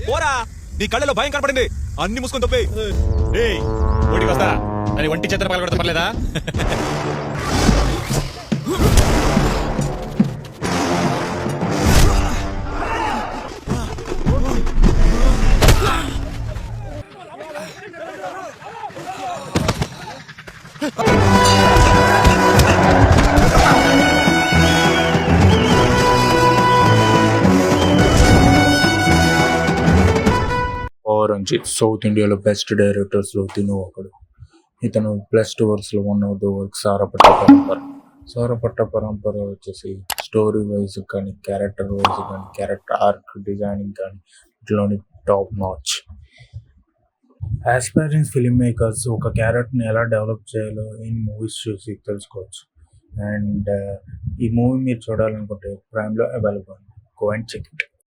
పోరా, నీ కళ్ళలో భయం కనపడింది, అన్ని మూసుకొని తప్పే. ఓడికి వస్తా, అది ఒంటి చేతులు పగలగొడతా పర్లేదా? రంజిత్ సౌత్ ఇండియాలో బెస్ట్ డైరెక్టర్స్ లో తిను ఒకడు. ఇతను బెస్ట్ వర్క్స్ లో one of the work Sarpatta Parambarai వచ్చేసి స్టోరీ వైజ్ కానీ క్యారెక్టర్ వైజ్ కానీ క్యారెక్టర్ ఆర్క్ డిజైనింగ్ కానీ ఇట్లోని top notch. Aspiring film makers ఒక క్యారెక్టర్ని ఎలా డెవలప్ చేయాలో ఈ మూవీస్ చూసి తెలుసుకోవచ్చు. అండ్ ఈ మూవీ మీరు చూడాలనుకుంటే ప్రైమ్లో available. Go and check it.